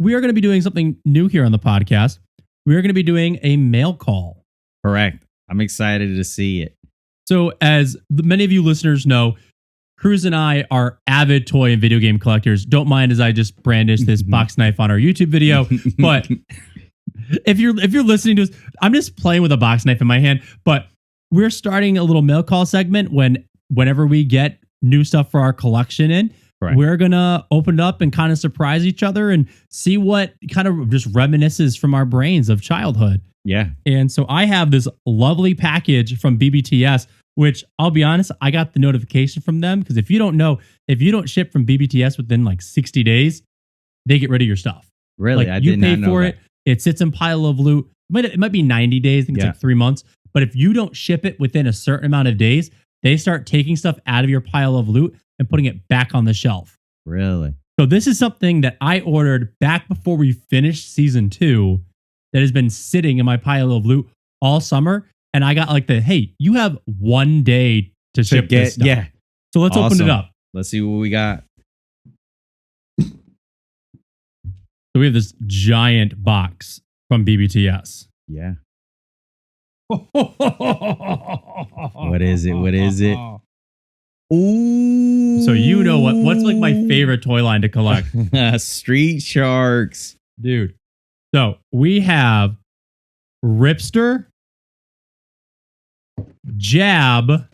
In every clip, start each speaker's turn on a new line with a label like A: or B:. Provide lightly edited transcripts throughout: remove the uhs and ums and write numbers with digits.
A: we are going to be doing something new here on the podcast. We are going to be doing a mail call.
B: Correct. I'm excited to see it.
A: So as many of you listeners know, Cruz and I are avid toy and video game collectors. Don't mind as I just brandish this box knife on our YouTube video. But if you're listening to us, I'm just playing with a box knife in my hand. But we're starting a little mail call segment whenever we get new stuff for our collection in. Right. We're going to open it up and kind of surprise each other and see what kind of just reminisces from our brains of childhood.
B: Yeah.
A: And so I have this lovely package from BBTS, which I'll be honest, I got the notification from them because if you don't ship from BBTS within like 60 days, they get rid of your stuff.
B: Really?
A: Like, you pay for it. It sits in pile of loot. It might be 90 days. I think it's like 3 months. But if you don't ship it within a certain amount of days, they start taking stuff out of your pile of loot and putting it back on the shelf.
B: Really?
A: So this is something that I ordered back before we finished season 2 that has been sitting in my pile of loot all summer. And I got like hey, you have 1 day to ship this stuff.
B: Yeah.
A: So let's open it up.
B: Let's see what we got.
A: So we have this giant box from BBTS.
B: Yeah. What is it? What is it? Ooh.
A: So you know what's like my favorite toy line to collect?
B: Street Sharks.
A: Dude. So we have Ripster, Jab,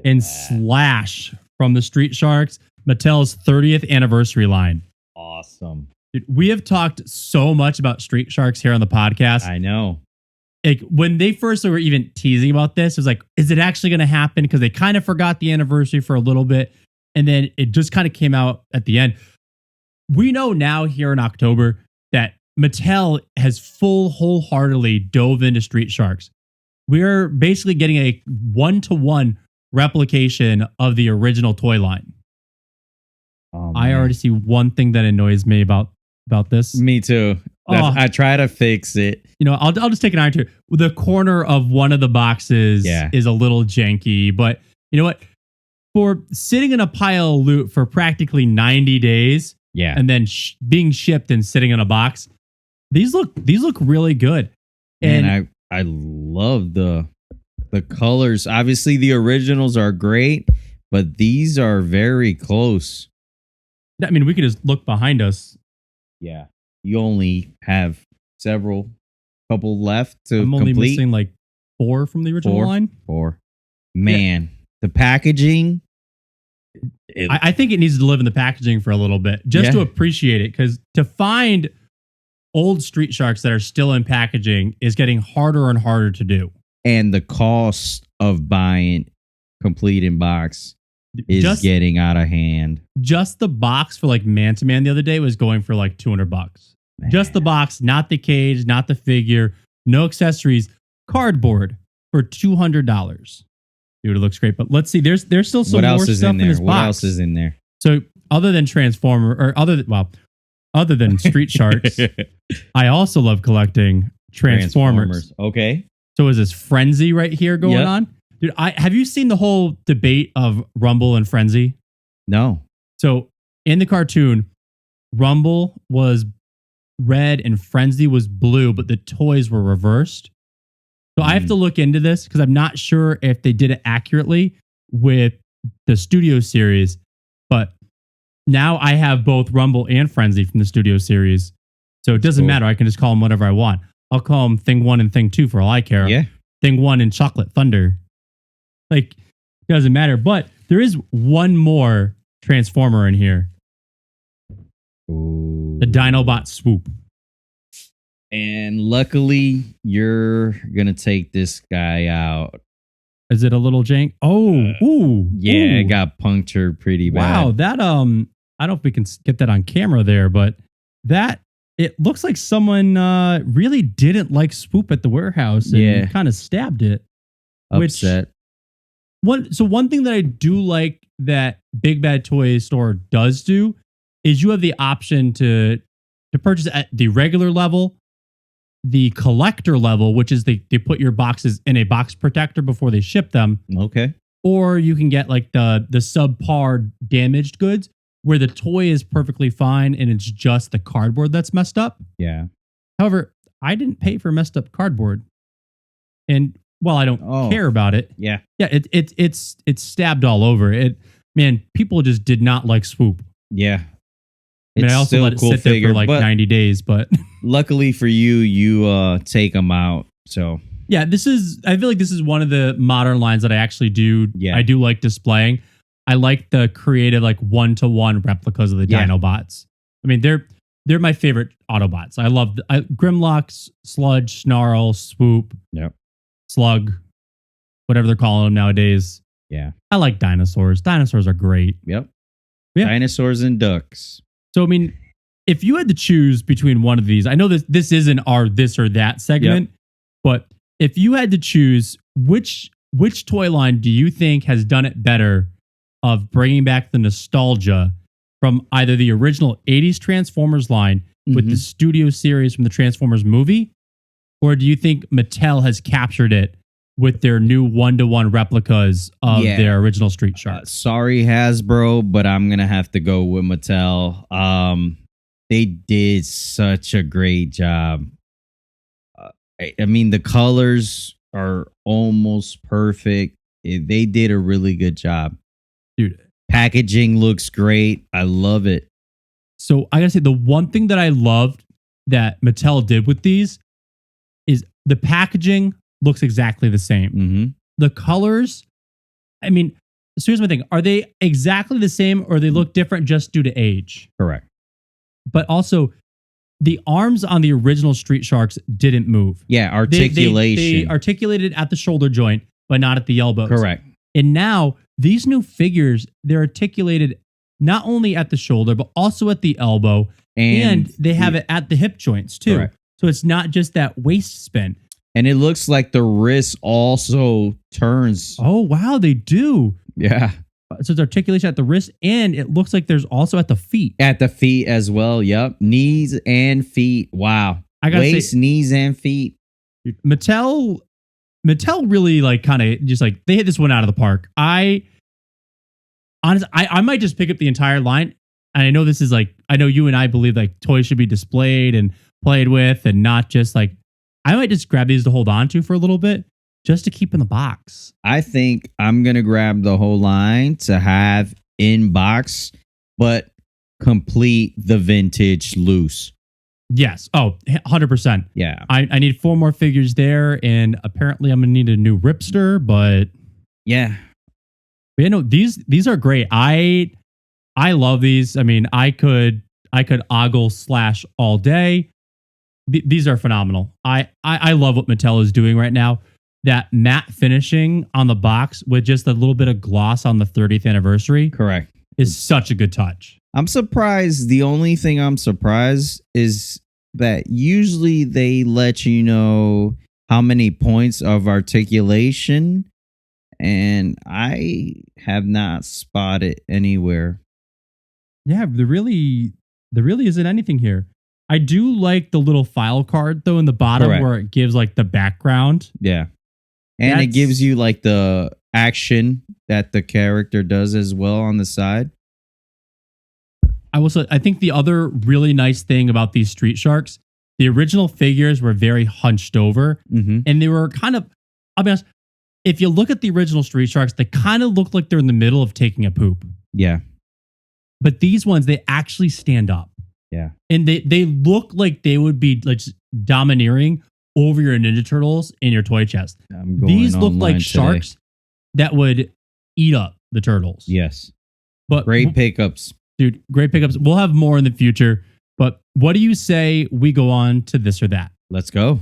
A: and Slash from the Street Sharks, Mattel's 30th anniversary line.
B: Awesome.
A: Dude, we have talked so much about Street Sharks here on the podcast.
B: I know.
A: Like when they first were even teasing about this, it was like, is it actually going to happen? Because they kind of forgot the anniversary for a little bit. And then it just kind of came out at the end. We know now here in October that Mattel has wholeheartedly dove into Street Sharks. We're basically getting a 1-to-1 replication of the original toy line.
B: Oh,
A: I already see one thing that annoys me about this.
B: Me too. I try to fix it.
A: You know, I'll just take an eye to it. The corner of one of the boxes is a little janky, but you know what? For sitting in a pile of loot for practically 90 days, and then being shipped and sitting in a box, these look really good.
B: And I love the colors. Obviously, the originals are great, but these are very close.
A: I mean, we could just look behind us.
B: Yeah. You only have couple left to
A: I'm
B: complete.
A: only missing like 4 from the original line.
B: 4. Man, the packaging.
A: I think it needs to live in the packaging for a little bit just to appreciate it. Because to find old Street Sharks that are still in packaging is getting harder and harder to do.
B: And the cost of buying complete in box is getting out of hand.
A: Just the box for like Man to Man the other day was going for like $200. Man. Just the box, not the cage, not the figure, no accessories, cardboard for $200. Dude, it looks great. But let's see, there's still some more stuff in this box.
B: What else is in there?
A: So other than other than Street Sharks, I also love collecting Transformers.
B: Okay.
A: So is this Frenzy right here going on? Dude, have you seen the whole debate of Rumble and Frenzy?
B: No.
A: So in the cartoon, Rumble was red and Frenzy was blue, but the toys were reversed. So I have to look into this because I'm not sure if they did it accurately with the studio series. But now I have both Rumble and Frenzy from the studio series. So it doesn't matter. I can just call them whatever I want. I'll call them Thing 1 and Thing 2 for all I care.
B: Yeah.
A: Thing 1 and Chocolate Thunder. Like, it doesn't matter. But there is one more Transformer in here.
B: Ooh.
A: The Dinobot Swoop.
B: And luckily, you're going to take this guy out.
A: Is it a little jank? Oh, ooh.
B: Yeah,
A: ooh.
B: It got punctured pretty bad.
A: Wow, that, I don't know if we can get that on camera there, but it looks like someone really didn't like Swoop at the warehouse and kind of stabbed it.
B: Upset.
A: One thing that I do like that Big Bad Toy Store does do is you have the option to purchase at the regular level, the collector level, which is they put your boxes in a box protector before they ship them.
B: Okay.
A: Or you can get like the subpar damaged goods. where the toy is perfectly fine and it's just the cardboard that's messed up.
B: Yeah.
A: However, I didn't pay for messed up cardboard. And while I don't care about it,
B: Yeah.
A: it's stabbed all over it. Man, people just did not like Swoop.
B: Yeah.
A: I mean, I also let it sit there for like 90 days, but
B: luckily for you, you take them out. So
A: yeah, I feel like this is one of the modern lines that I actually do.
B: Yeah.
A: I do like displaying. I like the creative, like 1-to-1 replicas of the Dinobots. I mean, they're my favorite Autobots. I love Grimlock, Sludge, Snarl, Swoop,
B: Yep.
A: Slug, whatever they're calling them nowadays.
B: Yeah.
A: I like dinosaurs. Dinosaurs are great.
B: Yep.
A: Yeah.
B: Dinosaurs and ducks.
A: So, I mean, if you had to choose between one of these, I know this isn't our this or that segment, but if you had to choose which toy line do you think has done it better of bringing back the nostalgia from either the original 80s Transformers line with the studio series from the Transformers movie, or do you think Mattel has captured it with their new 1-to-1 replicas of their original Street Sharks?
B: Sorry, Hasbro, but I'm going to have to go with Mattel. They did such a great job. I mean, the colors are almost perfect. They did a really good job.
A: Dude,
B: packaging looks great. I love it.
A: So I gotta say, the one thing that I loved that Mattel did with these is the packaging looks exactly the same.
B: Mm-hmm.
A: The colors, I mean, so here's my thing. Are they exactly the same or they look different just due to age?
B: Correct.
A: But also, the arms on the original Street Sharks didn't move.
B: Yeah, articulation.
A: They articulated at the shoulder joint, but not at the elbows.
B: Correct.
A: And now these new figures, they're articulated not only at the shoulder, but also at the elbow. And they have it at the hip joints too.
B: Correct.
A: So it's not just that waist spin.
B: And it looks like the wrist also turns.
A: Oh, wow, they do.
B: Yeah.
A: So it's articulation at the wrist, and it looks like there's also at the feet.
B: At the feet as well. Yep. Knees and feet. Wow.
A: I gotta
B: Waist,
A: say,
B: knees, and feet.
A: Mattel really like kind of just like they hit this one out of the park. I might just pick up the entire line. And I know this is like, I know you and I believe like toys should be displayed and played with and not just like, I might just grab these to hold on to for a little bit just to keep in the box.
B: I think I'm going to grab the whole line to have in box, but complete the vintage loose.
A: Yes. Oh, 100%.
B: Yeah.
A: I need 4 more figures there. And apparently I'm going to need a new Ripster, but
B: yeah.
A: But, you know, these are great. I love these. I mean, I could ogle slash all day. These are phenomenal. I love what Mattel is doing right now. That matte finishing on the box with just a little bit of gloss on the 30th anniversary.
B: Correct.
A: Is such a good touch.
B: I'm surprised. The only thing I'm surprised is that usually they let you know how many points of articulation, and I have not spotted anywhere.
A: Yeah, there really isn't anything here. I do like the little file card though in the bottom. Correct. Where it gives like the background.
B: Yeah. And it gives you like the action that the character does as well on the side.
A: I think the other really nice thing about these Street Sharks, the original figures were very hunched over, and they were kind of, I'll be honest, if you look at the original Street Sharks, they kind of look like they're in the middle of taking a poop.
B: Yeah.
A: But these ones, they actually stand up.
B: Yeah.
A: And they look like they would be like domineering over your Ninja Turtles in your toy chest. These look like sharks that would eat up the turtles.
B: Yes.
A: But
B: great pickups.
A: Dude, great pickups. We'll have more in the future. But what do you say we go on to this or that?
B: Let's go.